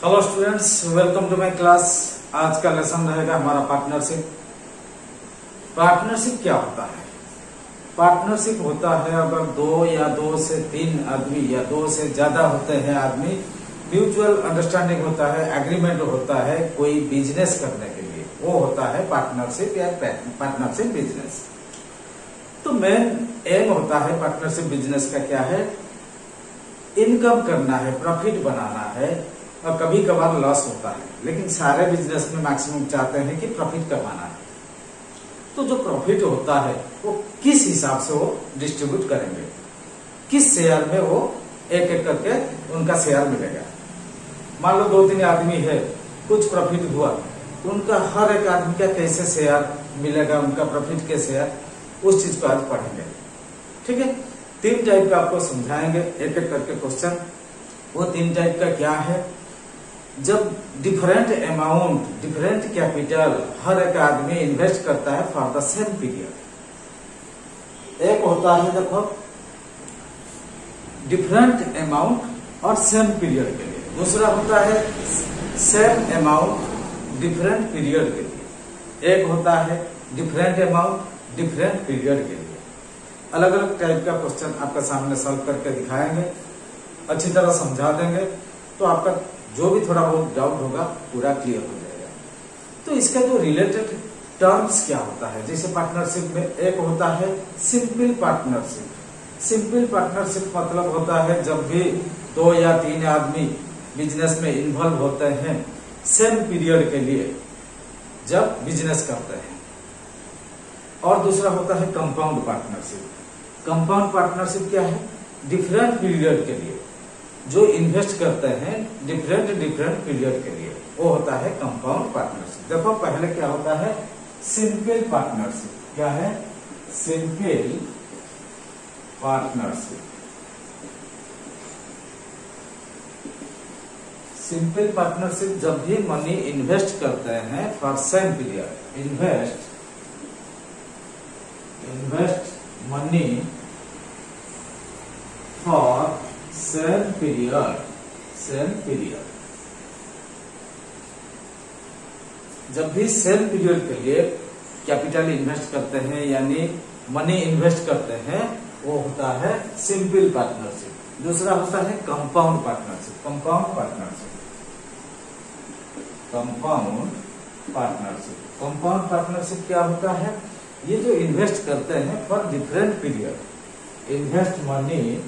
Hello students, welcome to my class. आज का lesson रहेगा हमारा पार्टनरशिप। पार्टनरशिप क्या होता है? पार्टनरशिप होता है अगर दो या दो से तीन आदमी या दो से ज्यादा होते हैं आदमी, म्यूचुअल अंडरस्टैंडिंग होता है, एग्रीमेंट होता है कोई बिजनेस करने के लिए, वो होता है पार्टनरशिप या पार्टनरशिप बिजनेस। तो मेन एम होता है पार्टनरशिप बिजनेस का क्या है? इनकम करना है, प्रॉफिट बनाना है। और कभी कभार लॉस होता है, लेकिन सारे बिजनेस में मैक्सिमम चाहते हैं कि प्रॉफिट कमाना है। तो जो प्रॉफिट होता है वो किस हिसाब से वो डिस्ट्रीब्यूट करेंगे, किस शेयर में वो एक एक करके उनका शेयर मिलेगा। मान लो दो तीन आदमी है, कुछ प्रॉफिट हुआ तो उनका हर एक आदमी का कैसे शेयर मिलेगा, उनका प्रॉफिट के शेयर, उस चीज को आज पढ़ेंगे। ठीक है, तीन टाइप का आपको समझाएंगे एक एक करके क्वेश्चन। वो तीन टाइप का क्या है? जब डिफरेंट अमाउंट, डिफरेंट कैपिटल हर एक आदमी इन्वेस्ट करता है फॉर द सेम पीरियड। एक होता है देखो डिफरेंट अमाउंट और सेम पीरियड के लिए। दूसरा होता है सेम अमाउंट डिफरेंट पीरियड के लिए। एक होता है डिफरेंट अमाउंट डिफरेंट पीरियड के लिए। अलग अलग टाइप का क्वेश्चन आपका सामने सॉल्व करके दिखाएंगे, अच्छी तरह समझा देंगे, तो आपका जो भी थोड़ा बहुत डाउट होगा पूरा क्लियर हो जाएगा। तो इसका जो रिलेटेड टर्म्स क्या होता है, जैसे पार्टनरशिप में एक होता है सिंपल पार्टनरशिप। सिंपल पार्टनरशिप मतलब होता है जब भी दो या तीन आदमी बिजनेस में इन्वॉल्व होते हैं सेम पीरियड के लिए, जब बिजनेस करते हैं। और दूसरा होता है कंपाउंड पार्टनरशिप। कंपाउंड पार्टनरशिप क्या है? डिफरेंट पीरियड के लिए जो इन्वेस्ट करते हैं डिफरेंट पीरियड के लिए, वो होता है कंपाउंड पार्टनरशिप। देखो पहले क्या होता है सिंपल पार्टनरशिप। क्या है? Simple partnership. सिंपल पार्टनरशिप जब भी मनी इन्वेस्ट करते हैं for same period, invest money for same period. जब भी सेम पीरियड के लिए कैपिटल इन्वेस्ट करते हैं यानी मनी इन्वेस्ट करते हैं, वो होता है सिंपल पार्टनरशिप। दूसरा होता है कंपाउंड पार्टनरशिप। कंपाउंड पार्टनरशिप क्या होता है? ये जो इन्वेस्ट करते हैं for different period, invest money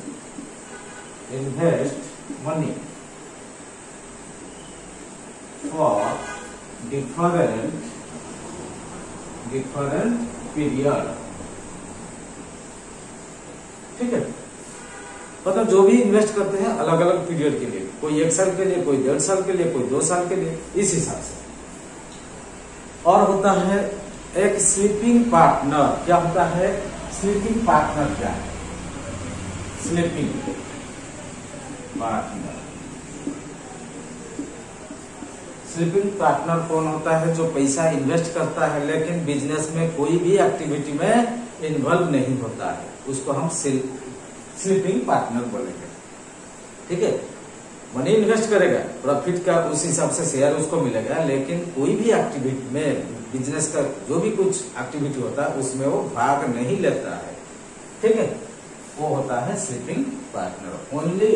for different period। ठीक है, मतलब जो भी इन्वेस्ट करते हैं अलग अलग पीरियड के लिए, कोई 1 साल के लिए, कोई 1.5 साल के लिए, कोई 2 साल के लिए, इस हिसाब से। और होता है एक स्लीपिंग पार्टनर। क्या होता है स्लीपिंग पार्टनर? क्या है स्लीपिंग पार्टनर? स्लीपिंग पार्टनर कौन होता है? जो पैसा इन्वेस्ट करता है लेकिन बिजनेस में कोई भी एक्टिविटी में इन्वॉल्व नहीं होता है, उसको हम स्लीपिंग पार्टनर बोलेंगे। ठीक है, मनी इन्वेस्ट करेगा, प्रॉफिट का उस हिसाब से शेयर उसको मिलेगा, लेकिन कोई भी एक्टिविटी में बिजनेस का जो भी कुछ एक्टिविटी होता है उसमें वो भाग नहीं लेता है। ठीक है, वो होता है sleeping partner. Only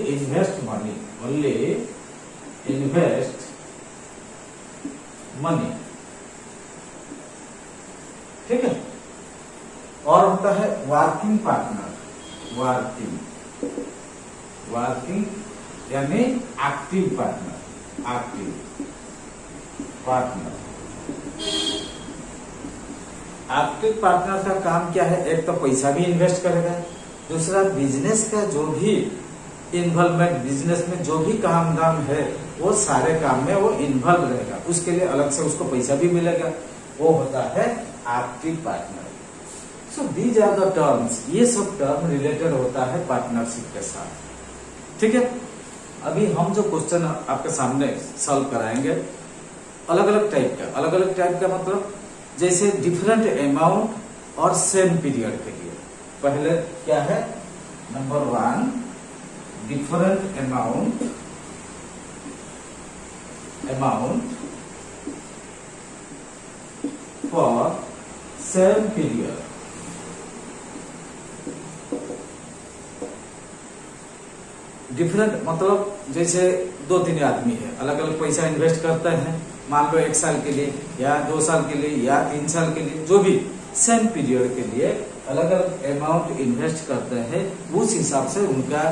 invest money. ठीक है, और होता है वर्किंग पार्टनर। वर्किंग यानी एक्टिव पार्टनर। एक्टिव पार्टनर का काम क्या है? एक तो पैसा भी इन्वेस्ट करेगा, दूसरा बिजनेस का जो भी इन्वॉल्वमेंट, बिजनेस में जो भी काम दाम है वो सारे काम में वो इन्वॉल्व रहेगा, उसके लिए अलग से उसको पैसा भी मिलेगा, वो होता है active partner. So these are the terms. ये सब टर्म रिलेटेड होता है पार्टनरशिप के साथ। ठीक है, अभी हम जो क्वेश्चन आपके सामने सॉल्व कराएंगे अलग अलग टाइप का मतलब जैसे डिफरेंट अमाउंट और सेम पीरियड के लिए। पहले क्या है? Number 1 different amount amount for same period. Different मतलब जैसे 2-3 आदमी है, अलग अलग पैसा इन्वेस्ट करते हैं, मान लो 1 साल के लिए या 2 साल के लिए या 3 साल के लिए, जो भी सेम पीरियड के लिए अलग अलग अमाउंट इन्वेस्ट करते हैं, उस हिसाब से उनका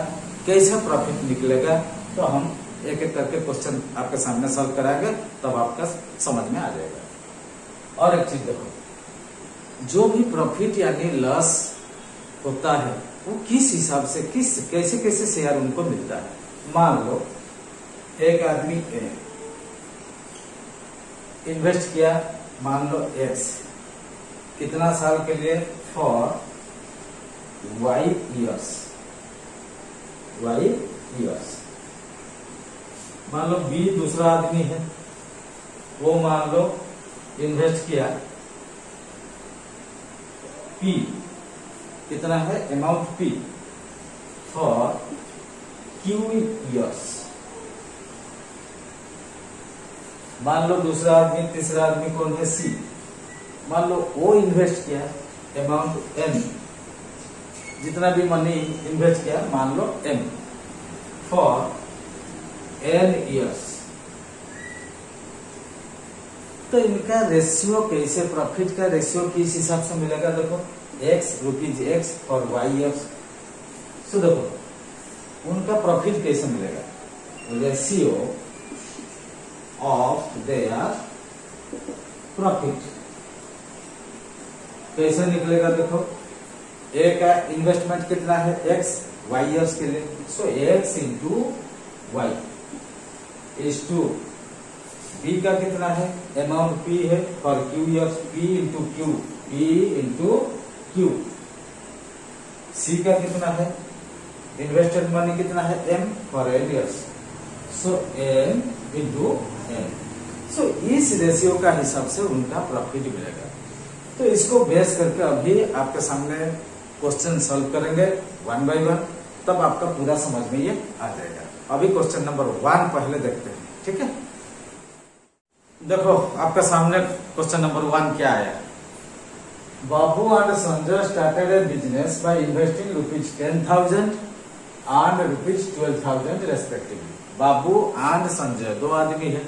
कैसा प्रॉफिट निकलेगा, तो हम एक एक करके क्वेश्चन आपके सामने सॉल्व कराएंगे, तब आपका समझ में आ जाएगा। और एक चीज देखो, जो भी प्रॉफिट यानी लॉस होता है वो किस हिसाब से कैसे कैसे शेयर उनको मिलता है। मान लो एक आदमी इन्वेस्ट किया, मान लो X, कितना साल के लिए, फॉर Y years। मान लो B दूसरा आदमी है, वो मान लो इन्वेस्ट किया P, कितना है amount P, for Q years। मान लो दूसरा आदमी, तीसरा आदमी कौन है, C, मान लो वो इन्वेस्ट किया अमाउंट M, जितना भी मनी इन्वेस्ट किया मान लो M, फॉर N years। तो इनका रेशियो कैसे, प्रॉफिट का रेशियो किस हिसाब से मिलेगा, देखो ₹X और Y years। तो देखो उनका प्रॉफिट कैसे मिलेगा, रेशियो ऑफ देयर प्रॉफिट कैसे निकलेगा, देखो ए का इन्वेस्टमेंट कितना है X, Y years के लिए, so X into Y is to B का कितना है, अमाउंट P है for Q years, P into Q, C का कितना है, इन्वेस्टेड मनी कितना है M for N years, so M into M। सो इस रेशियो का हिसाब से उनका प्रॉफिट मिलेगा। तो इसको बेस करके अभी आपके सामने क्वेश्चन सॉल्व करेंगे 1 by 1, तब आपका पूरा समझ में ये आ जाएगा। अभी क्वेश्चन नंबर 1 पहले देखते हैं, ठीक है। देखो आपका सामने क्वेश्चन नंबर 1 क्या आया, Babu and Sanjay started a business by investing ₹10,000 and ₹12,000 respectively. Babu and Sanjay दो आदमी है,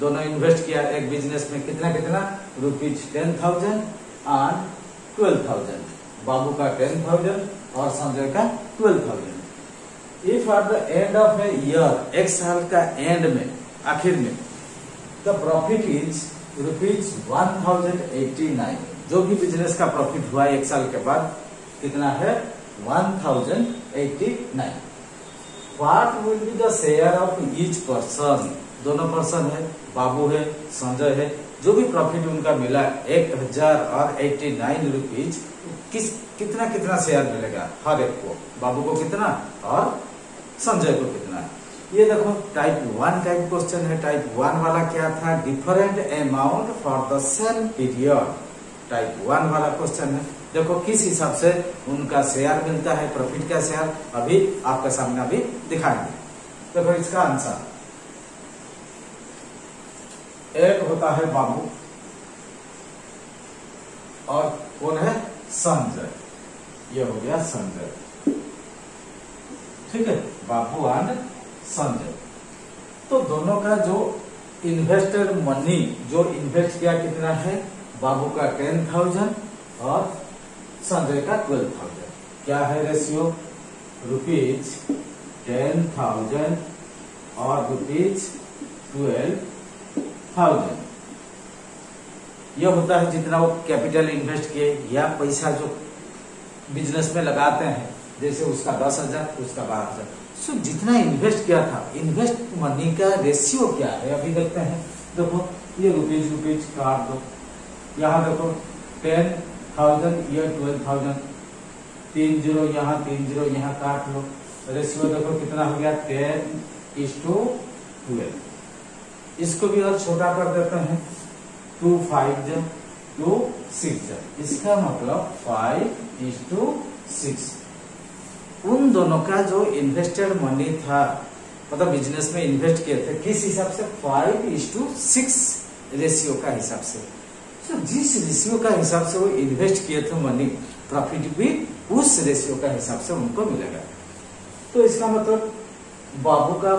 दोनों इन्वेस्ट किया एक बिजनेस में, कितना ₹10,000 एंड 12,000। बाबू का 10,000 और संजय का 12,000। If at the end of a year, एक साल का एंड में, आखिर में, द प्रॉफिट इज ₹1,089। जो भी बिजनेस का प्रॉफिट हुआ एक साल के बाद कितना है, 1,089। What will be the share of each person, दोनों पर्सन है, बाबू है संजय है, जो भी प्रॉफिट उनका मिला 1,089 रुपीज, कितना कितना शेयर मिलेगा हर एक को, बाबू को कितना और संजय को कितना। ये देखो टाइप 1 टाइप क्वेश्चन है। टाइप 1 वाला क्या था, different amount for the same period. Type 1 वाला क्वेश्चन है, देखो किस हिसाब से उनका शेयर मिलता है, प्रॉफिट का शेयर, अभी आपके सामने अभी दिखाएंगे। देखो इसका आंसर, एक होता है बाबू और कौन है, संजय। ये हो गया संजय, ठीक है, बाबू एंड संजय। तो दोनों का जो इन्वेस्टेड मनी, जो इन्वेस्ट किया कितना है, बाबू का 10,000 और संजय का 12,000। क्या है रेशियो, ₹10,000 और ₹12,000। यह होता है जितना वो कैपिटल इन्वेस्ट किए या पैसा जो बिजनेस में लगाते हैं, जैसे उसका 10,000, उसका 12,000। सो जितना इन्वेस्ट किया था, इन्वेस्ट मनी का रेशियो क्या है अभी देखते हैं। देखो ये रुपीज काट दो, यहाँ देखो 10,000, ये 12,000, 3 0 यहाँ, 3 0 यहाँ काट लो। रेशियो देखो कितना हो गया, 10:12। इसको भी और छोटा कर देते हैं, 2 5 2 6। इसका मतलब 5:6। उन दोनों का जो इन्वेस्टेड मनी था मतलब बिजनेस में इन्वेस्ट किए थे, किस हिसाब से? 5:6 रेशियो का हिसाब से। तो जिस रेशियो का हिसाब से वो इन्वेस्ट किए थे मनी, प्रॉफिट भी उस रेशियो का हिसाब से उनको मिलेगा। तो इसका मतलब बाबू का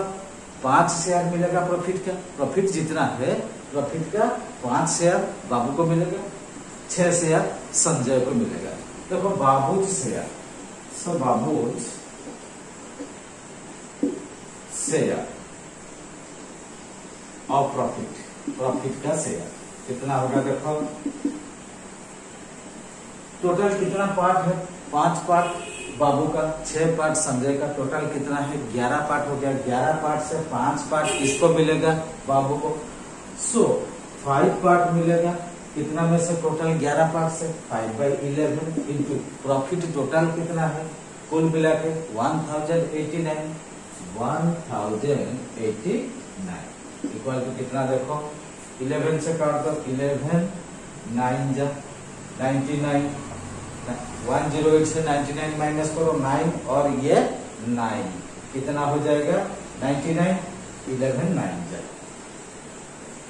5 शेयर मिलेगा प्रॉफिट का, प्रॉफिट जितना है प्रॉफिट का 5 शेयर बाबू को मिलेगा, 6 शेयर संजय को मिलेगा। देखो बाबूज शेयर, सो बाबूज शेयर और प्रॉफिट, प्रॉफिट का शेयर कितना होगा? देखो टोटल कितना पार्ट है? 5 पार्ट बाबू का, 6 पार्ट संजय का, टोटल कितना है? 11 पार्ट हो गया। 11 पार्ट से 5 पार्ट किसको मिलेगा? बाबू को। सो 5 पार्ट मिलेगा, कितना में से? टोटल 11 पार्ट से 5/11 इंटू प्रॉफिट टोटल कितना है कुल मिला के? 1089 इक्वल टू कितना? देखो 11 से काट दो, 11 9 जा 99, 108 से 99 माइनस करो 9 और ये 9 कितना हो जाएगा? 99, 11 9 जा।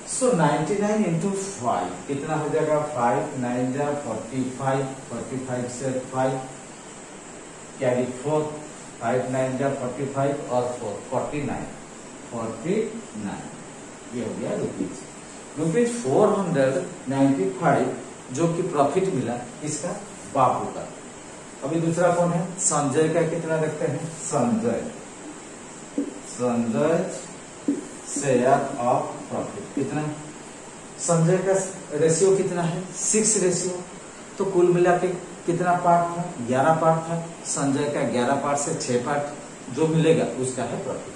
सो 99 इंटू 5 कितना हो जाएगा? 5 9 जा 45, 45 से 5 कैरी 4, 5 9 जा 45 और 4 49 ये हो गया रुपीज 495 जो कि प्रॉफिट मिला किसका? बाबू का। अभी दूसरा कौन है? संजय का कितना देखते हैं? संजय शेयर ऑफ प्रॉफिट कितना? संजय का रेशियो कितना है? 6 रेशियो। तो कुल मिला के कितना पार्ट था? 11 पार्ट था। संजय का 11 पार्ट से 6 पार्ट जो मिलेगा उसका है profit.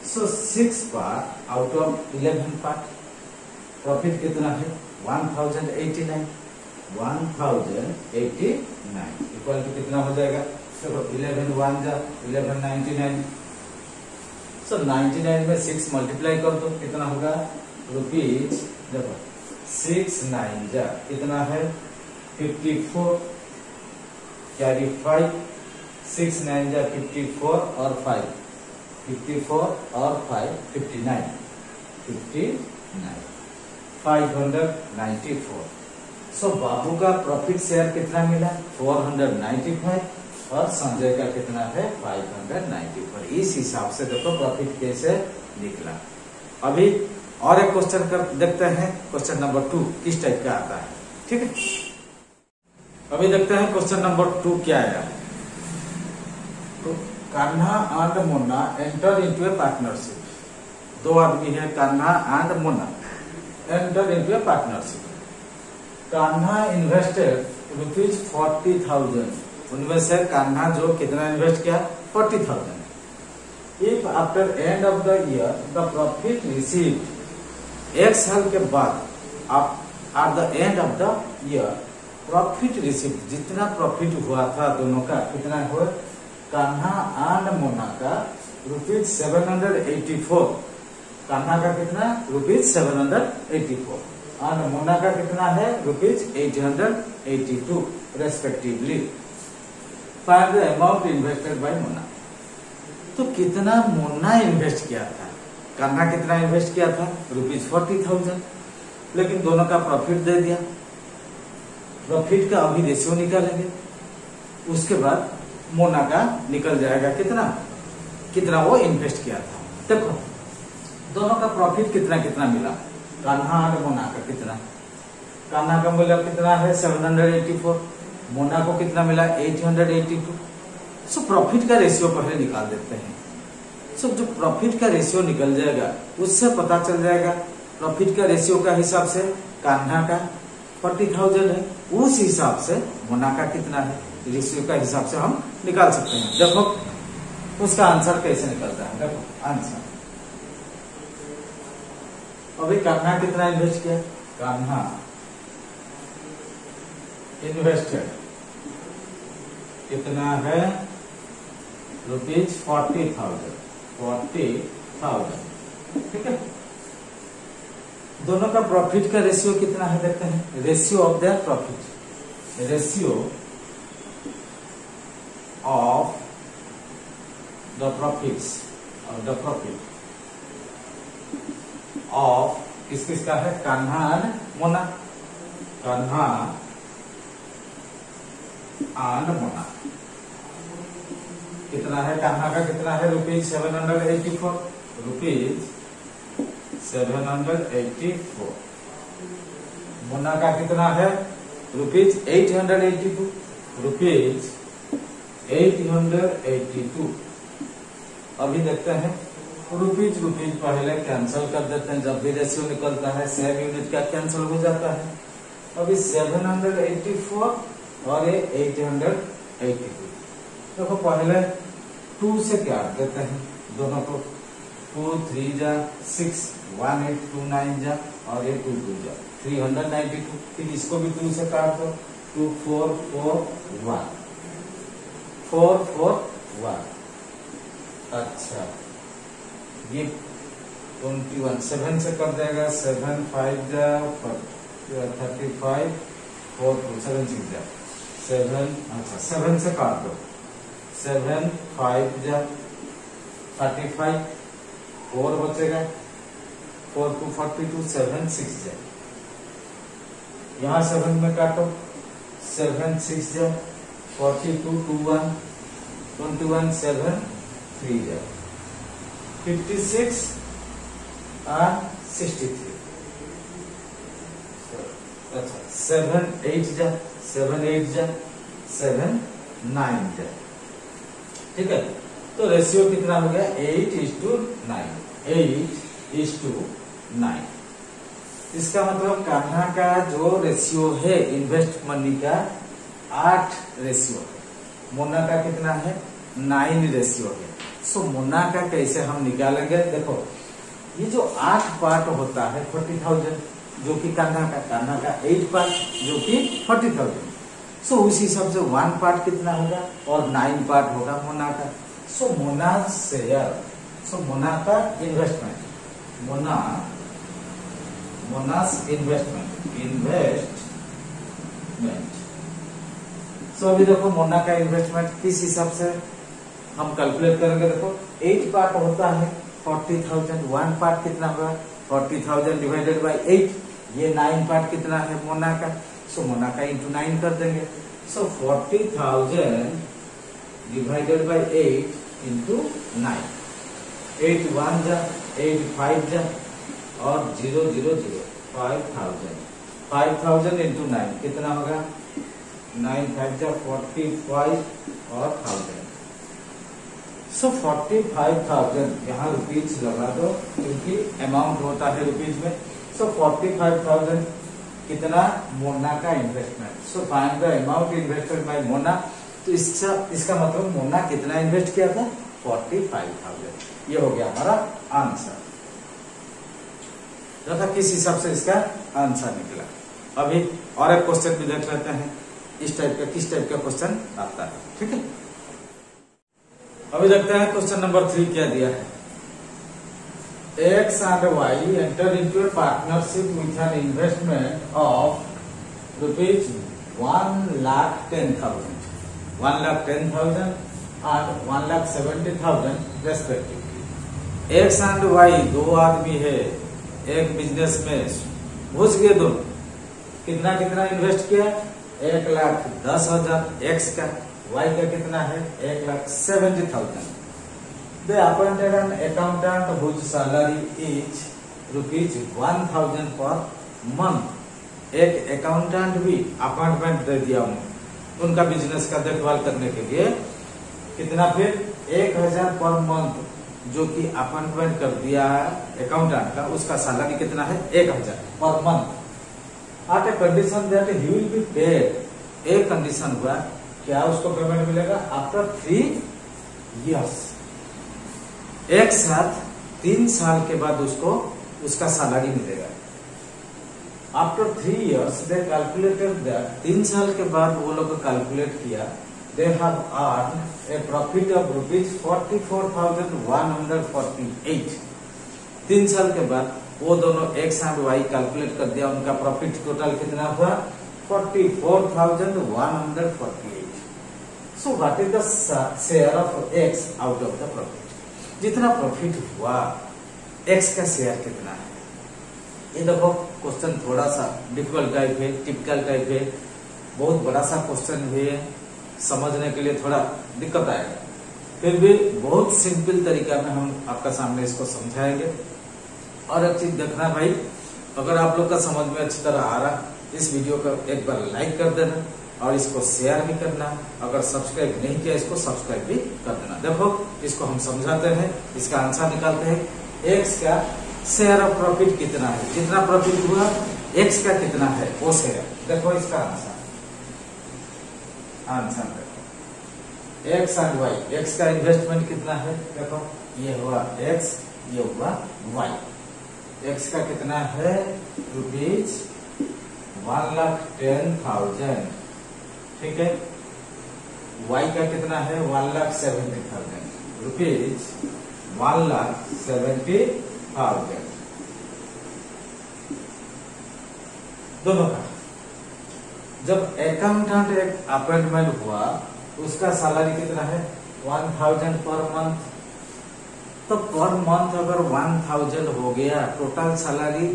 So 6 part out of 11 part, profit कितना है? 1089 इक्वल टू कितना हो जाएगा? चलो 11 1 जा 11 99। सो 99 में 6 मल्टीप्लाई कर दो, कितना होगा? रुपीज देखो 6 9 जा कितना है? 54 कैरी 5, 6 9 जा 54 और 5 54 और 5 59 594। सो बाबू का प्रॉफिट शेयर कितना मिला? 495 और संजय का कितना है? 594। इस हिसाब से देखो प्रॉफिट कैसे निकला। अभी और एक क्वेश्चन कर देखते हैं, क्वेश्चन नंबर 2 किस टाइप का आता है। ठीक है, अभी देखते हैं क्वेश्चन नंबर 2 क्या आया। तो Kanha and Munna enter into A partnership. 2 आदमी है, Kanha and Munna enter into A partnership. Kanha invested rupees 40,000, उनमें से कान्हा जो कितना इन्वेस्ट किया? 40,000। If after end of the year the profit received, 1 साल के बाद at the end of the year profit received, जितना प्रॉफिट हुआ था दोनों का कितना हुआ? कान्हा एंड मुन्ना का रुपीज 784। कान्हा का कितना? रुपीज 784 और मुन्ना का कितना है? Rupees 882 respectively. Find the amount invested bye Munna. तो कितना मुन्ना इन्वेस्ट किया था? कान्हा कितना इन्वेस्ट किया था? रुपीज 40,000। लेकिन दोनों का प्रॉफिट दे दिया। प्रॉफिट का अभी रेशियो निकालेंगे, उसके बाद मुन्ना का निकल जाएगा कितना कितना वो इन्वेस्ट किया था। देखो दोनों का प्रॉफिट कितना कितना मिला? कान्हा और मुन्ना का कितना? कान्हा का मूल्य कितना है? 784। मुन्ना को कितना मिला? 882। सो प्रॉफिट का रेशियो पहले निकाल देते हैं। सो जो प्रॉफिट का रेशियो निकल जाएगा उससे पता चल जाएगा। प्रॉफिट का रेशियो का हिसाब से कान्हा का 40,000 है, उस हिसाब से मुन्ना का कितना है रेशियो का हिसाब से हम निकाल सकते हैं। देखो उसका आंसर कैसे निकलता है। देखो आंसर, अभी कान्हा कितना इन्वेस्ट किया? कान्हा इन्वेस्टेड कितना है? रुपीज 40,000। ठीक है, दोनों का प्रॉफिट का रेशियो कितना है देखते हैं। Ratio of the profit, ratio of the profits of the profit of किस किस का है, कान्हा एंड मोना, कान्हा एंड मोना। कितना है कान्हा का, कितना है ₹784, ₹784। मोना का कितना है ₹882, ₹882। अभी देखते हैं रुपीज पहले कैंसिल कर देते हैं, जब भी रेशियो निकलता है सेम यूनिट का कैंसिल हो जाता है। अभी 784 और ये 882। देखो पहले 2 से काट देते हैं दोनों को, 2 3 जा 6, 1 8 2 9 जा और ये 2 2 जा 392। फिर इसको भी 2 से काट दो, 2 4 4 1 4 4 1। अच्छा ये 21 7 से कर देगा, 7 5 जा 35, 4 2 7 6 जा 7। अच्छा 7 से काट दो, 7 5 जा 35, 4 बचेगा, 4 2 42, 7 6 जा, यहाँ 7 में काटो, 7 6 जा 42 2 1 21 7 3 जा 56 और 63। अच्छा 7 8 जा 7 8 जा 7 9 जा। ठीक है, तो रेशियो कितना हो गया 8:9, 8:9। इसका मतलब कान्हा का जो रेशियो है इन्वेस्ट मनी का 8 रेशियो है, मोना का कितना है 9 रेशियो है। सो मोना का कैसे हम निकालेंगे, देखो ये जो 8 पार्ट होता है 40,000 जो कि कान्हा का 8 पार्ट जो कि 40,000। सो उस हिसाब से 1 पार्ट कितना होगा और 9 पार्ट होगा मोना का। सो मोना शेयर, सो मोना का इन्वेस्टमेंट, मोनास इन्वेस्टमेंट। सो अभी देखो मोना का इन्वेस्टमेंट किस हिसाब से हम कैलकुलेट करेंगे। देखो 8 पार्ट होता है 40,000, 1 पार्ट कितना होगा 40,000 डिवाइडेड बाई 8। ये 9 पार्ट कितना है मोना का, सो मोना का इंटू 9 कर देंगे। सो 40,000 डिवाइडेड बाई 8 इंटू 9, 8 1 जा 8 5 जा और 0 0 0 5,000 इंटू 9 कितना होगा 9 5 जा 45 और 1000। सो 45,000 यहाँ रुपीज लगा दो क्योंकि अमाउंट होता है रुपीज में। सो 45,000 कितना मोना का investment. So find the amount invested bye Mona. तो इसका मतलब मोना कितना इन्वेस्ट किया था 45,000। ये हो गया हमारा आंसर। देखा किस हिसाब से इसका आंसर निकला। अभी और एक क्वेश्चन भी देख लेते हैं इस टाइप का, किस टाइप का क्वेश्चन आता है। ठीक है, अभी देखते हैं क्वेश्चन नंबर 3 क्या दिया है। X and Y enter into a partnership with an investment of rupees 1,10,000, 1,10,000 and 1,70,000 respectively। X and Y दो आदमी है एक बिजनेस में घुस गए दोनों। कितना इन्वेस्ट किया 1,10,000 X का, Y का कितना है 1,70,000। They appointed an accountant whose salary is ₹1,000 per month। एक अकाउंटेंट भी अपॉइंटमेंट दे दिया उनका बिजनेस का देखभाल करने के लिए। कितना फिर 1,000 पर मंथ जो कि अपॉइंटमेंट कर दिया अकाउंटेंट का, उसका सैलरी कितना है 1,000 पर month. At a condition that he will be paid. एक कंडीशन हुआ क्या उसको पेमेंट मिलेगा आफ्टर 3 इयर्स, एक साथ 3 साल के बाद उसको उसका सैलरी मिलेगा। After 3 years they calculated that 3 साल के बाद वो लोग कैलकुलेट किया they have earn A profit of ₹44,148। 3 साल के बाद वो दोनों एक्स एंड वाई कैलकुलेट कर दिया, उनका प्रॉफिट टोटल कितना हुआ 44,148। So what is the share of x out of the profit. जितना प्रॉफिट हुआ एक्स का शेयर कितना है। ये देखो क्वेश्चन थोड़ा सा डिफिकल्ट टाइप है, टिपिकल टाइप है, बहुत बड़ा सा क्वेश्चन भी है, समझने के लिए थोड़ा दिक्कत आएगा, फिर भी बहुत सिंपल तरीका में हम आपका सामने इसको समझाएंगे। और एक चीज देखना भाई, अगर आप लोग का समझ में अच्छी तरह आ रहा, इस वीडियो को एक बार लाइक कर देना और इसको शेयर भी करना। अगर सब्सक्राइब नहीं किया इसको सब्सक्राइब भी कर देना। देखो इसको हम समझाते हैं, इसका आंसर निकालते हैं। एक्स का शेयर ऑफ प्रॉफिट कितना है, जितना प्रॉफिट हुआ एक्स का कितना है वो शेयर। देखो इसका आंसर देखो एक्स एंड वाई। एक्स का इन्वेस्टमेंट कितना है, देखो ये हुआ एक्स, ये हुआ वाई। एक्स का कितना है रुपीज 1,10,000, ठीक है। वाई का कितना है 1,70,000, रुपीज 1,70,000 दोनों का। जब अकाउंटेंट एक अपॉइंटमेंट हुआ उसका सैलरी कितना है 1,000 पर मंथ। तो पर मंथ अगर 1,000 हो गया, टोटल सैलरी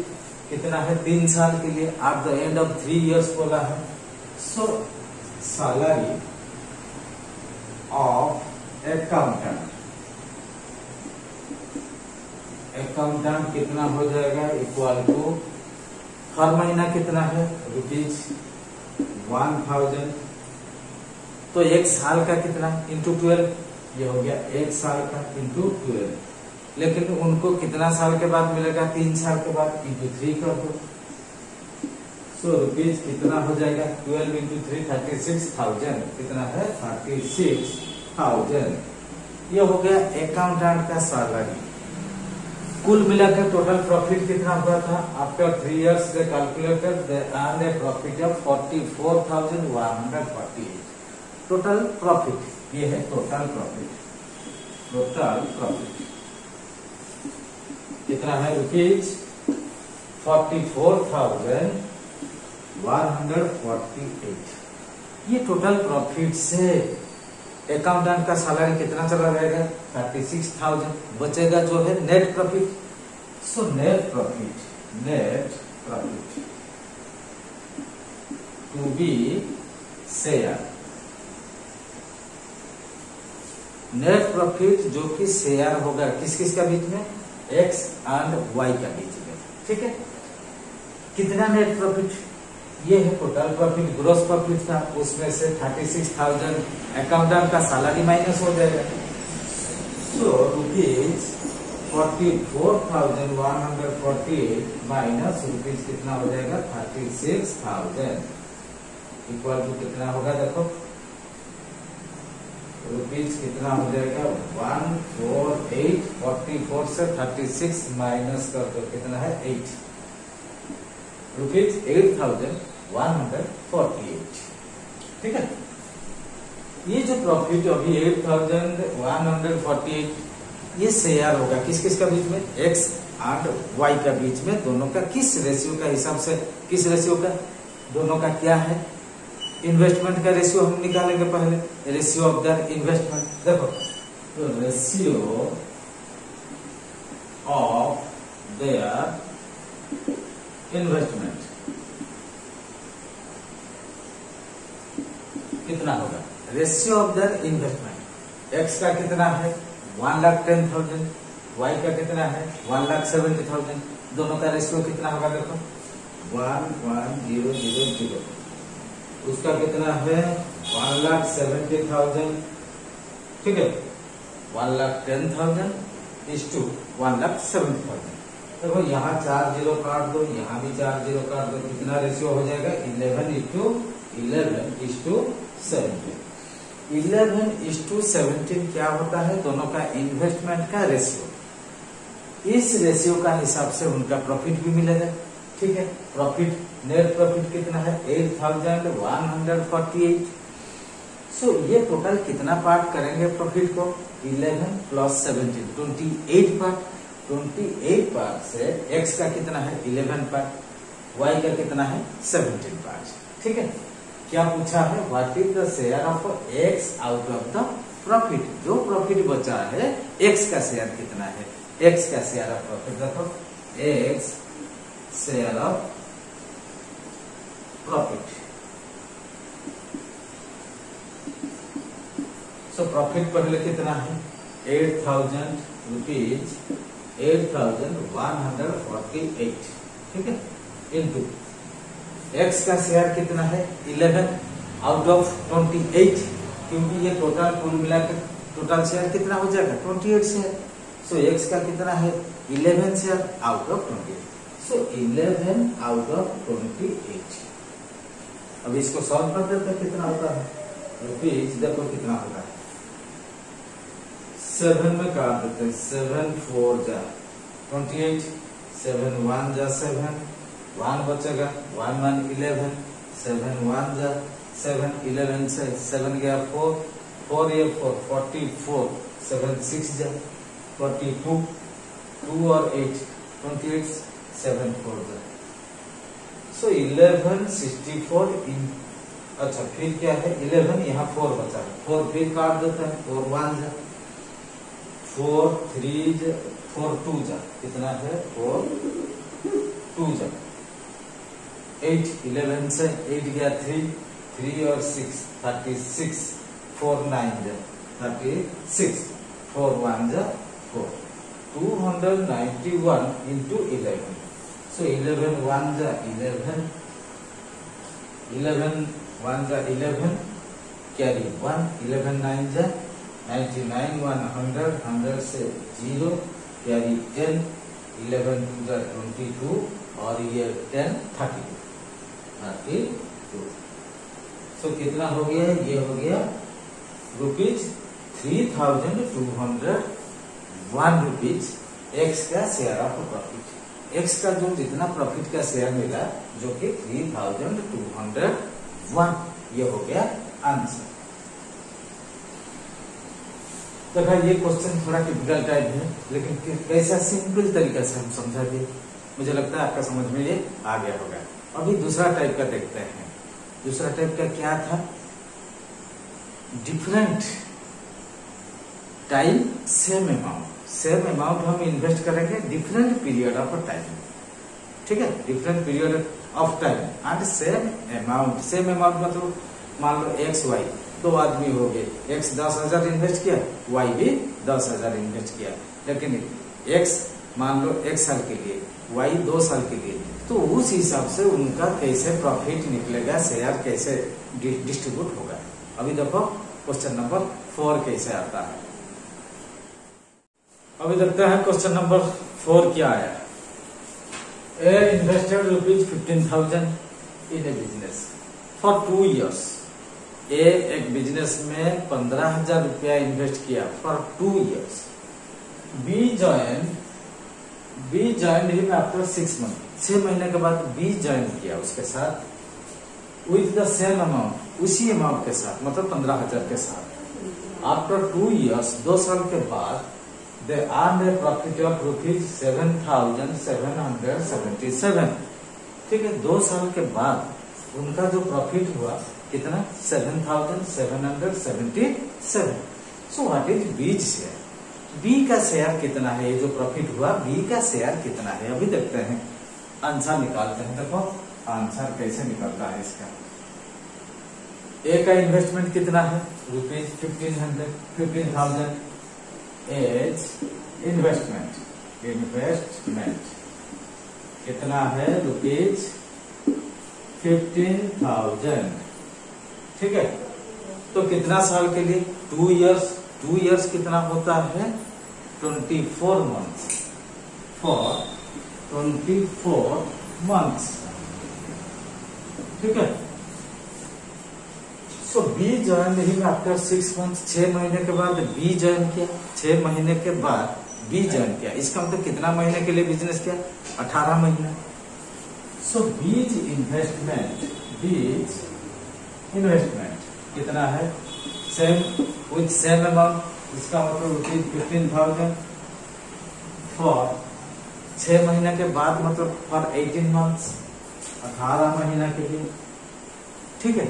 कितना है 3 साल के लिए, at the end of 3 years बोला है। सो सैलरी ऑफ अकाउंटेंट कितना हो जाएगा, इक्वल टू हर महीना कितना है रुपीज 1,000। तो एक साल का कितना इंटू 12, ये हो गया एक साल का इंटू 12। लेकिन उनको कितना साल के बाद मिलेगा, 3 साल के बाद, इंटू 3 कर दो। सो रुपीज कितना हो जाएगा 12 इंटू 3 36,000, कितना है 36,000। ये हो गया अकाउंटेंट का सैलरी। कुल मिलाकर टोटल प्रॉफिट कितना हुआ था, after 3 years they calculated they earn A profit of 44,148। Total profit, ये है टोटल प्रॉफिट। टोटल प्रॉफिट कितना है रुपीज 44,148। ये टोटल प्रॉफिट से अकाउंटेंट का सैलरी कितना चला जाएगा 36,000, बचेगा जो है net profit. So net profit to be share, net profit जो कि शेयर होगा किस किस का बीच में, एक्स एंड वाई का बीच में, ठीक है। कितना नेट प्रॉफिट, ये है टोटल प्रॉफिट। ग्रोस प्रॉफिट था, उसमें से 36,000 अकाउंटेंट का सैलरी माइनस हो जाएगा। सो रुपीज 44,148 माइनस रुपीज कितना हो जाएगा 36,000, इक्वल टू कितना होगा, देखो रुपीज कितना हो जाएगा 148। 44 से 36 माइनस कर दो, कितना है 8, रुपीज 8,148, ठीक है। ये जो प्रॉफिट अभी 8,148 ये शेयर होगा किस किस का बीच में, एक्स एंड वाई का बीच में। दोनों का किस रेशियो का हिसाब से, किस रेशियो का, दोनों का क्या है इन्वेस्टमेंट का रेशियो हम निकालेंगे पहले। रेशियो ऑफ द इन्वेस्टमेंट, देखो तो रेशियो ऑफ देयर इन्वेस्टमेंट कितना होगा, ratio of the investment. X का कितना है 1,10,000, वाई का कितना है 1,70,000। दोनों का रेशियो कितना होगा, देखो 1,1,0,0,0। उसका कितना है 1,70,000, ठीक है। 1,10,000 इज टू 1,70,000। देखो यहाँ 4 जीरो काट दो, यहाँ भी 4 जीरो काट दो, कितना रेशियो हो जाएगा 11:11:17। 11:17 क्या होता है, दोनों का इन्वेस्टमेंट का रेशियो। इस रेशियो का हिसाब से उनका प्रॉफिट भी मिलेगा, ठीक है। प्रॉफिट, नेट प्रॉफिट कितना है 8,148। सो ये टोटल कितना पार्ट करेंगे प्रॉफिट को, 11 + 17, 28 पार्ट। 28 पार्ट से एक्स का कितना है 11 पार्ट, वाई का कितना है 17 पार्ट, ठीक है। क्या पूछा है, what is the share of x out of the profit, जो प्रॉफिट बचा है एक्स का शेयर कितना है, एक्स का शेयर ऑफ प्रॉफिट, देखो x share of profit. So profit पहले कितना है 8,000 रुपीज, 8,148, ठीक है, इनटू एक्स का शेयर कितना है 11 आउट ऑफ 28, क्योंकि ये टोटल कुल मिलाकर टोटल शेयर कितना हो जाएगा 28 शेयर। सो एक्स का कितना है 11 share out of 28, so 11 out of 28। अब इसको सॉल्व कर देते हैं, कितना होता है रुपीज, देखो कितना होता है 7 में काट देते हैं, 7 4 जा 28, 7 1 जा 7, 1 बचेगा 1 1 11, 7 1 जा 7, 11 से 7 गया 4, 4 ये 4 44, 7 6 जा 42, 2 और 8 28, 7 4 जा, सो 1164 इन, अच्छा फिर क्या है 11 यहाँ 4 बचा है, 4 फिर काट देते हैं, 4 1 जा 4 3 4 2 जा कितना है 4 2 जा 8, 11 से 8 गया 3, 3 और 6 36, 4 9 जा 36, 4 1 जा 4, 291 into 11, so 11 1 जा 11, 11 1 जा 11, कैरी 1, 11 9 जा 99, 100, 100 से 0, कैरी 10, 11 2 जा 22 और ये 10 32, सो कितना हो गया, ये हो गया रुपीज 3,201 रुपीज एक्स का शेयर ऑफ प्रॉफिट। एक्स का जो जितना प्रॉफिट का शेयर मिला जो कि 3,201, ये हो गया आंसर। तो भाई ये क्वेश्चन थोड़ा टिपिकल टाइप है, लेकिन कैसा सिंपल तरीके से हम समझा दिए, मुझे लगता है आपका समझ में ये आ गया होगा। अभी दूसरा टाइप का देखते हैं। दूसरा टाइप का क्या था, डिफरेंट टाइम सेम अमाउंट हम इन्वेस्ट करेंगे डिफरेंट पीरियड ऑफ टाइम, ठीक है, different period of time and same amount. Same amount मतलब मान लो एक्स वाई 2 आदमी हो गए, एक्स 10,000 इन्वेस्ट किया, वाई भी 10,000 इन्वेस्ट किया, लेकिन एक्स मान लो 1 साल के लिए, वाई 2 साल के लिए, तो उस हिसाब से उनका कैसे प्रॉफिट निकलेगा, शेयर कैसे डिस्ट्रीब्यूट होगा। अभी देखो क्वेश्चन नंबर 4 कैसे आता है। अभी देखते हैं क्वेश्चन नंबर 4 क्या आया। A invested rupees 15,000 in a business for 2 years। A एक बिजनेस में 15,000 रुपया इन्वेस्ट किया for 2 years। B join him after 6 months। 6 महीने के बाद बी ज्वाइन किया उसके साथ विथ द सेम अमाउंट, उसी अमाउंट के साथ, मतलब 15,000 के साथ। आफ्टर 2 years, 2 साल के बाद they earn A profit of rupees 7,777। ठीक है, 2 साल के बाद उनका जो प्रॉफिट हुआ कितना 7,777। सो व्हाट इज बीज शेयर, बी का शेयर कितना है, ये जो प्रॉफिट हुआ बी का शेयर कितना है। अभी देखते हैं, आंसर निकालते हैं। देखो आंसर कैसे निकलता है इसका। ए का इन्वेस्टमेंट कितना है रुपीज 15,000 एज इन्वेस्टमेंट कितना है रुपीज 15,000। ठीक है, तो कितना साल के लिए 2 years। 2 years कितना होता है 24 months फॉर 24 months। ठीक है, so B join him after 6 months। 6 महीने के बाद बी ज्वाइन किया, 6 महीने के बाद बी ज्वाइन किया, इसका मतलब कितना महीने के लिए बिजनेस किया 18 महीना। सो बीज इन्वेस्टमेंट कितना है सेम विथ सेम अमाउंट, इसका मतलब रुपीज 15,000 फॉर 6 महीने के बाद, मतलब फॉर 18 months 18 महीना के लिए। ठीक है,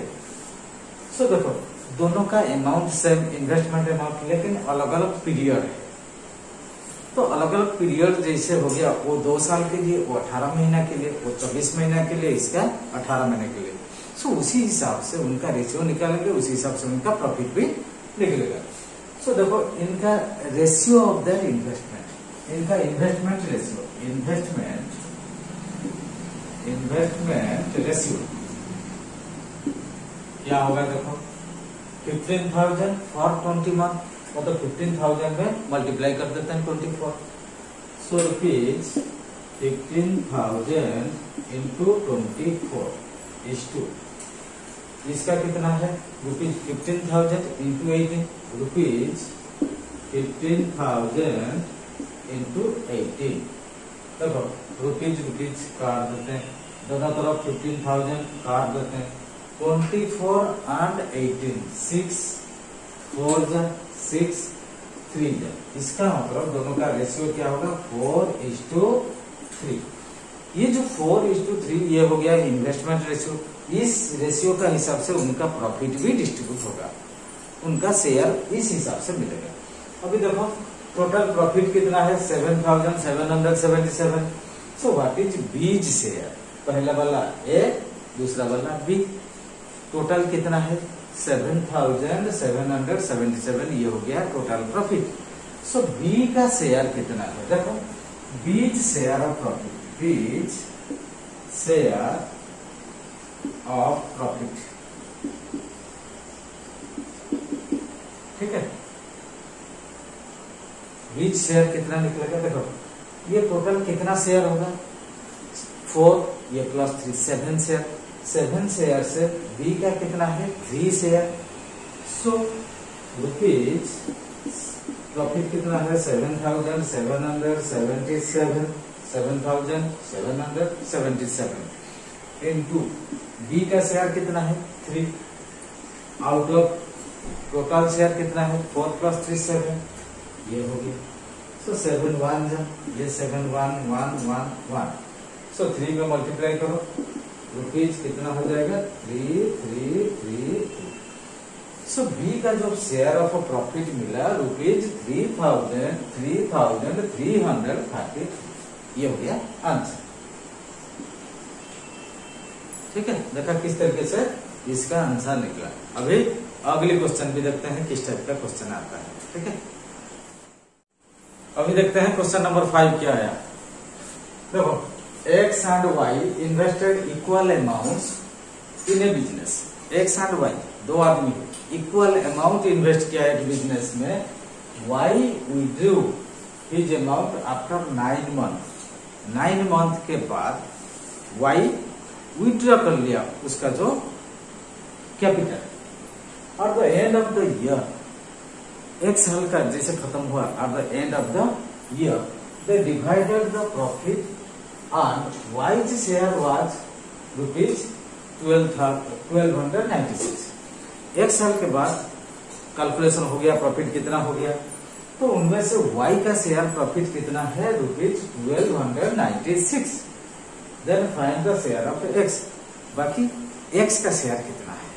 सो देखो दोनों का अमाउंट सेम, इन्वेस्टमेंट अमाउंट, लेकिन अलग अलग पीरियड है। तो अलग अलग पीरियड जैसे हो गया, वो 2 साल के लिए, वो 18 महीना के लिए, वो 24 महीना के लिए, इसका 18 महीने के लिए। सो उसी हिसाब से उनका रेशियो निकालेंगे, उसी हिसाब से उनका प्रॉफिट भी निकलेगा। सो देखो इनका रेशियो ऑफ दैट इन्वेस्टमेंट, इनका इन्वेस्टमेंट रेशियो, इन्वेस्टमेंट रेशियो क्या होगा? देखो 15,000 फॉर 20 मंथ, मतलब 15,000 में मल्टीप्लाई कर देते हैं 24। So rupees 15,000 into 24 is to, इसका कितना है? Rupees 15,000 into 18, rupees 15,000 into 18। देखो रुपीज रुपीज काट देते हैं, दोनों तरफ 15,000 काट देते हैं, 24 एंड 18, 6 4 जा 6 3 जा, इसका मतलब दोनों का रेशियो क्या होगा? 4:3। ये जो 4:3 ये हो गया इन्वेस्टमेंट रेशियो। इस रेशियो का हिसाब से उनका प्रॉफिट भी डिस्ट्रीब्यूट होगा, उनका शेयर इस हिसाब से मिलेगा। अभी देखो टोटल प्रॉफिट कितना है? 7,777। सो व्हाट इज बीज शेयर? पहला वाला ए, दूसरा वाला बी। टोटल कितना है? 7,777, ये हो गया टोटल प्रॉफिट। सो बी का शेयर कितना है? देखो बीज शेयर ऑफ प्रॉफिट, बीज शेयर ऑफ प्रॉफिट, ठीक है। बीज शेयर कितना निकलेगा? देखो ये टोटल कितना शेयर होगा? 4, ये प्लस 3, 7 शेयर। 7 शेयर से बी का कितना है? 3 शेयर। सो रुपीज प्रॉफिट कितना है? 7,777, 7,777 इंटू बी का शेयर कितना है? 3। आउट ऑफ टोटल शेयर कितना है? 4 प्लस 3 7, ये हो गया। सो 7 1 जा, ये 7 1 1 1 1। सो 3 में मल्टीप्लाई करो, रुपीज कितना हो जाएगा? 3,333। सो बी का जो शेयर ऑफ प्रॉफिट मिला रुपीज 3,333, ये हो गया आंसर, ठीक है। देखा किस तरीके से इसका आंसर निकला। अभी अगले क्वेश्चन भी देखते हैं किस टाइप का क्वेश्चन आता है, ठीक है। अभी देखते हैं क्वेश्चन नंबर 5 क्या आया। देखो X and Y invested equal amounts in a business. X and Y दो आदमी इक्वल अमाउंट इन्वेस्ट किया एक बिजनेस में। Y withdrew his amount after 9 months. 9 month के बाद Y विड्रॉ कर लिया उसका जो कैपिटल। और the end of the year, एक साल का जैसे खत्म हुआ, at the end of the year they divided the profit and Y's share was rupees 1296। एक साल के बाद कैलकुलेशन हो गया, प्रॉफिट कितना हो गया, तो उनमें से Y का शेयर प्रॉफिट कितना है? Rupees 1296। Then find the share of X, बाकी X का शेयर कितना है।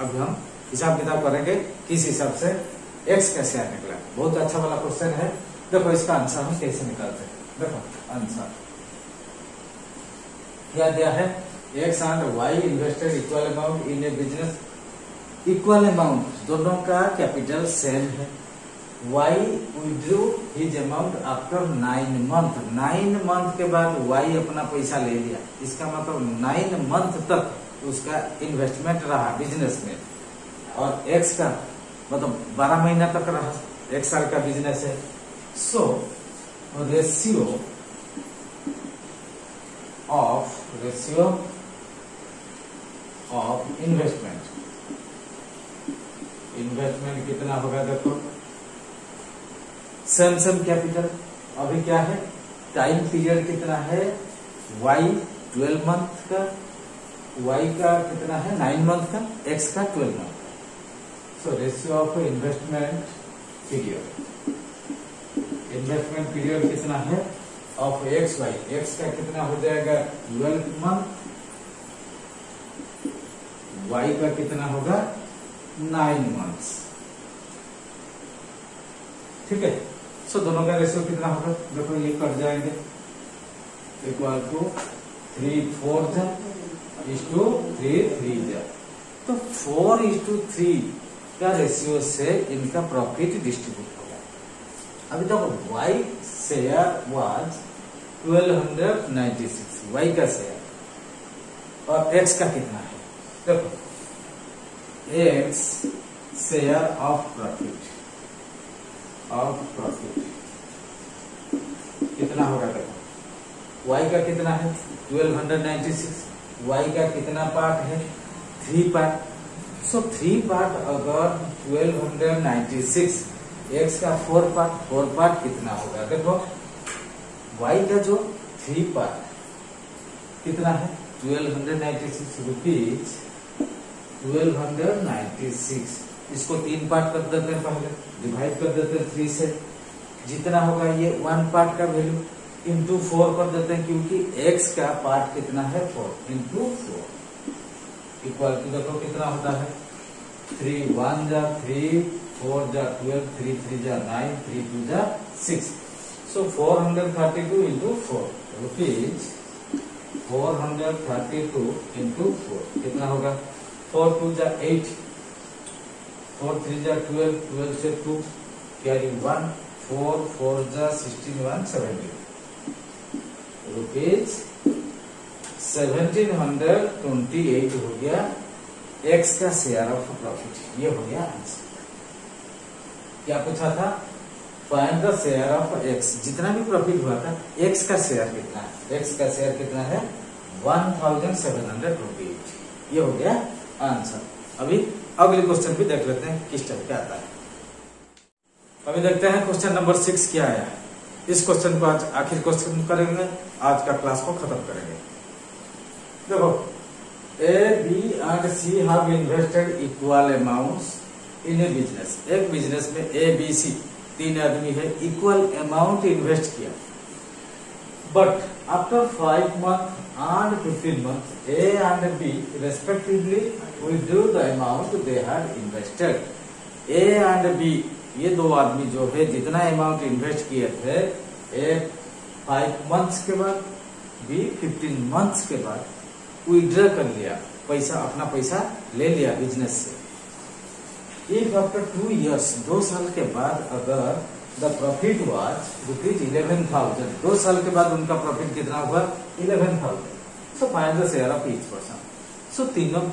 अब हम हिसाब किताब करेंगे किस हिसाब से X का शेयर निकला। बहुत अच्छा वाला क्वेश्चन है। देखो इसका आंसर हम कैसे निकालते हैं। देखो आंसर क्या दिया है? X and Y invested equal amount in a business. Equal amount, दोनों का कैपिटल सेम है। Y withdrew his amount after 9 month. 9 month के बाद Y अपना पैसा ले लिया, इसका मतलब 9 मंथ तक उसका इन्वेस्टमेंट रहा बिजनेस में। और X का मतलब 12 महीना तक रहा, 1 साल का बिजनेस है। सो रेशियो ऑफ इन्वेस्टमेंट कितना होगा? देखो सेम कैपिटल। अभी क्या है? टाइम पीरियड कितना है? Y 12 मंथ का, Y का कितना है? 9 मंथ का, X का 12 मंथ का। So ratio of investment period कितना है? ऑफ XY, X का कितना हो जाएगा? 12 मंथ, Y का कितना होगा? 9 months। ठीक है, सो दोनों का रेशियो कितना होगा? देखो ये कट जाएंगे, इक्वल टू 3 4 जा इज टू 3 3 जा, तो 4:3 का रेशियो से इनका प्रॉफिट डिस्ट्रीब्यूट होगा। अभी देखो y शेयर वाज 1296, y का शेयर, और x का कितना है? देखो x शेयर ऑफ प्रॉफिट कितना होगा? देखो y का कितना है 1296, y का कितना पार्ट है? 3 पार्ट। सो 3 पार्ट अगर 1296, x का 4 पार्ट कितना होगा? देखो y का जो 3 पार्ट कितना है? 1296 रुपीज 1296, इसको 3 पार्ट कर देते हैं, पहले डिवाइड कर देते हैं 3 से, जितना होगा ये 1 पार्ट का वैल्यू इंटू 4 कर देते हैं, क्योंकि x का पार्ट कितना है? 4 इंटू 4 इक्वल टू देखो कितना होता है? 3 1 जा 3, 4 जा 12, 3 3 जा 9, 3 2 जा 6, सो 432 इंटू 4 रुपीज 432 इंटू 4 कितना होगा? 4 2 जा 8, 4 3 जा 12, 12 से 2 कैरी 1, 4 4 जा 16, 1 17 रुपीज 1728 हो गया x का शेयर ऑफ प्रॉफिट। ये हो गया आंसर। क्या पूछा था? Find the share of x, जितना भी प्रॉफिट हुआ था x का शेयर कितना है? x का शेयर कितना है? 1700 रुपीज। ये हो गया आंसर। अभी अगले क्वेश्चन भी देख लेते हैं किस टाइप का आता है। अभी देखते हैं क्वेश्चन नंबर 6 क्या आया। इस क्वेश्चन को आज आखिर क्वेश्चन करेंगे, आज का क्लास को खत्म करेंगे। देखो A, B and C have invested equal amounts in a business। एक बिजनेस में A, B, C 3 आदमी है, इक्वल अमाउंट इन्वेस्ट किया, but after 5 months and 15 months A and B respectively withdrew the amount they had invested। A and B ये दो आदमी जो है जितना अमाउंट इन्वेस्ट किए थे, A 5 months के बाद, B 15 months के बाद विड्रॉ कर लिया, पैसा अपना पैसा ले लिया बिजनेस से। इफ आफ्टर 2 years 2 साल के बाद अगर द प्रॉफिट वाज रुपीज 11,000, 2 साल के बाद उनका प्रॉफिट कितना हुआ? 11,000। So find the share of each person. So तीनों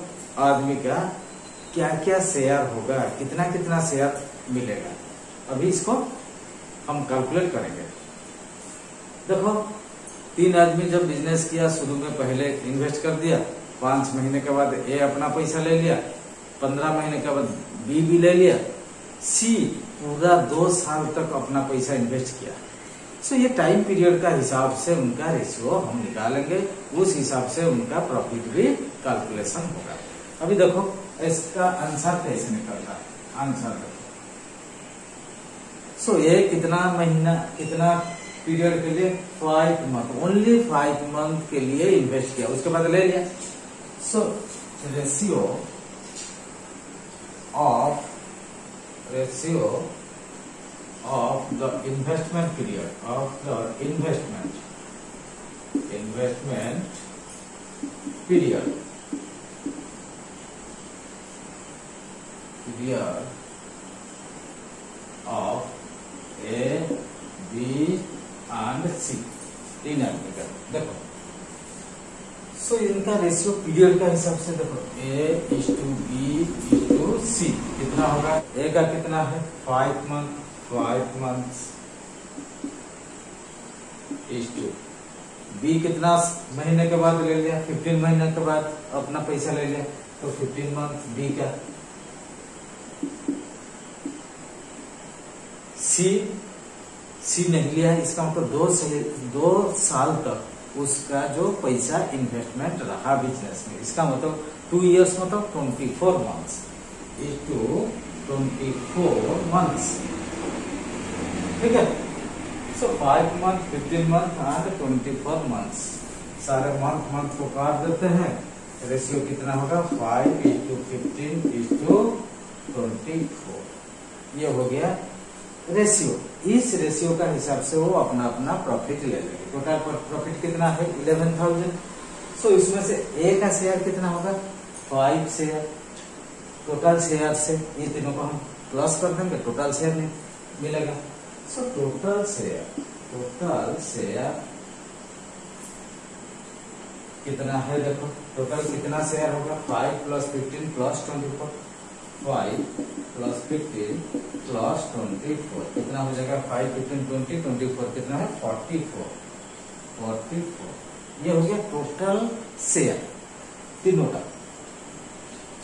आदमी का क्या क्या शेयर होगा, कितना कितना शेयर मिलेगा, अभी इसको हम कैलकुलेट करेंगे। देखो 3 आदमी जब बिजनेस किया, शुरू में पहले इन्वेस्ट कर दिया, 5 महीने के बाद ए अपना पैसा ले लिया, 15 महीने के बाद बी भी ले लिया, सी पूरा 2 साल तक अपना पैसा इन्वेस्ट किया। सो ये टाइम पीरियड का हिसाब से उनका रेशियो हम निकालेंगे, उस हिसाब से उनका प्रॉफिट भी कैलकुलेशन होगा। अभी देखो इसका आंसर कैसे निकलता है। आंसर देखो, सो ये कितना महीना, कितना पीरियड के लिए? 5 month, ओनली 5 month के लिए इन्वेस्ट किया, उसके बाद ले लिया। So ratio of the investment period of the investment period of A, B and C 3 आदमी का। देखो सो इनका रेशियो पीरियड का हिसाब से देखो A is to B is to C कितना होगा? A का कितना है? 5 months is to B कितना महीने के बाद ले लिया? 15 महीने के बाद अपना पैसा ले लिया, तो 15 months B का। C नहीं लिया, इसका मतलब 2 साल तक उसका जो पैसा इन्वेस्टमेंट रहा बिजनेस में, इसका मतलब 2 years मतलब 24 months is to 24 months। ठीक है, सो 5 months, 15 months and 24 months सारे मंथ को काट देते हैं, रेशियो कितना होगा? 5:15:2 24। ये हो गया रेशियो। इस रेशियो का हिसाब से वो अपना अपना प्रॉफिट ले लेंगे। टोटल प्रॉफिट कितना है 11,000। सो इसमें से ए का शेयर कितना होगा 5 शेयर। टोटल शेयर से ये तीनों को हम प्लस कर देंगे, टोटल शेयर नहीं मिलेगा। सो टोटल शेयर कितना है, देखो टोटल कितना शेयर होगा 5 + 15 + 24। 5 + 15 + 24 कितना हो जाएगा 5, 15, 20, 24 कितना है 44। ये हो गया टोटल शेयर तीनों का।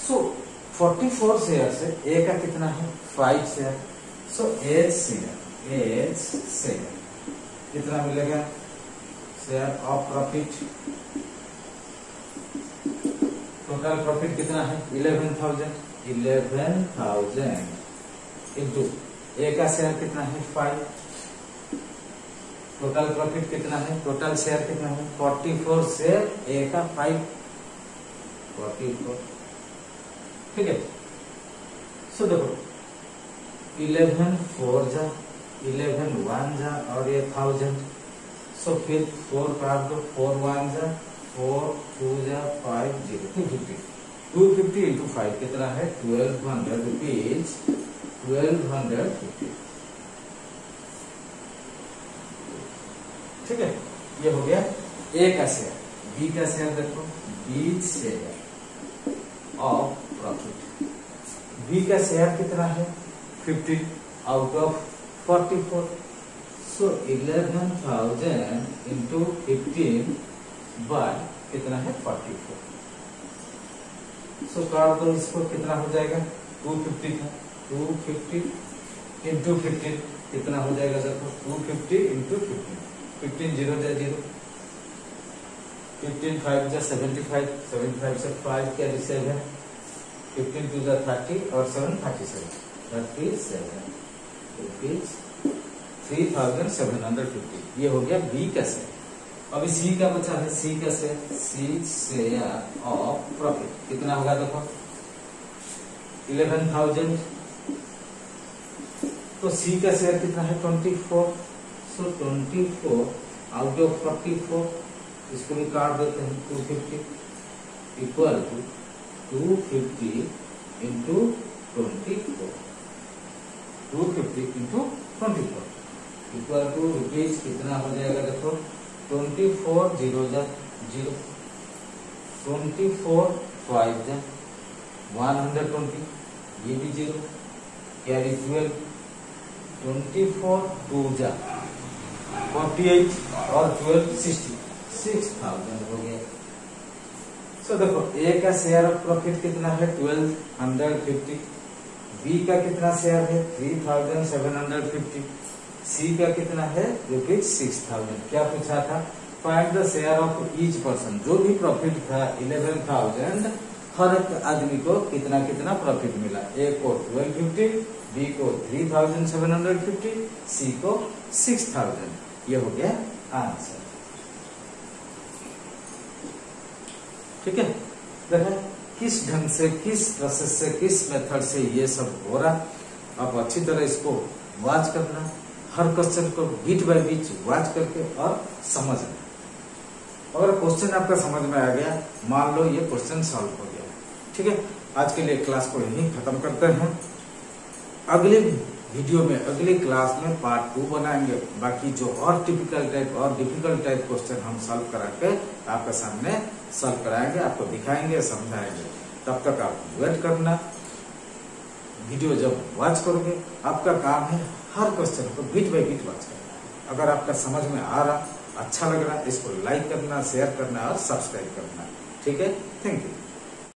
सो 44 शेयर से ए का कितना है 5 शेयर। सो एज शेयर कितना मिलेगा share of profit. Total profit कितना है 11,000 इंटू ए का शेयर कितना है 5। टोटल प्रॉफिट कितना है, टोटल शेयर कितना है 44 शेयर, ए का 5 44। ठीक है। सो देखो 11 4 जा 11 1 जा और ये 1000। सो फिर 4 काट दो, 4 1 जा 4 2 जा 5 0 250 इंटू 5 कितना है 1200 रुपीज 1250। ठीक है। ये हो गया ए का शेयर। बी का शेयर देखो B share of profit. B का शेयर कितना है 15 out of 44। So 11,000 into 15 by कितना है 44। सो काट दो इसको, कितना हो जाएगा 250 था 250 इंटू 15 कितना हो जाएगा देखो 250 इंटू 15 15 0 जा 0 15 5 जा 75 75 से 5 क्या 7 15 2 जा 30 और 7 37 रुपीज 3,750। ये हो गया बी का शेयर। अभी सी का बचा है सी का share. C share of profit कितना होगा देखो 11,000। तो सी का शेयर कितना है 24। सो 24 आउट ऑफ 44 इसको भी काट देते हैं 250 equal to 250 into 24 250 into 24 equal to rupees कितना हो जाएगा देखो 24 0 जा 0 24 5 जा 120 ये भी 0 कैरी 12 24 2 जा 48 और 12 60 6,000 हो गया। सो देखो ए का शेयर ऑफ प्रॉफिट कितना है 1250। बी का कितना शेयर है 3,750। सी का कितना है रुपीज 6,000। क्या पूछा था find the share of each person. जो भी प्रॉफिट था 11,000 हर एक आदमी को कितना कितना प्रॉफिट मिला। ए को 1250, बी को 3,750, सी को 6,000। ये हो गया आंसर। ठीक है। देखो किस ढंग से किस प्रोसेस से किस मेथड से ये सब हो रहा। आप अच्छी तरह इसको वॉच करना, हर क्वेश्चन को बीट बाय बीट वॉच करके और समझना। अगर क्वेश्चन आपका समझ में आ गया, मान लो ये क्वेश्चन सॉल्व हो गया, ठीक है। आज के लिए क्लास को यहीं खत्म करते हैं। अगले वीडियो में अगली क्लास में पार्ट 2 बनाएंगे। बाकी जो और टिपिकल टाइप और डिफिकल्ट टाइप क्वेश्चन हम सॉल्व करा के आपके सामने सॉल्व कराएंगे, आपको दिखाएंगे, समझाएंगे। तब तक आप वेट करना। वीडियो जब वॉच करोगे आपका काम है हर क्वेश्चन को बीट बाय बीट वॉच करना। अगर आपका समझ में आ रहा, अच्छा लग रहा, इसको लाइक करना, शेयर करना और सब्सक्राइब करना। ठीक है। Thank you.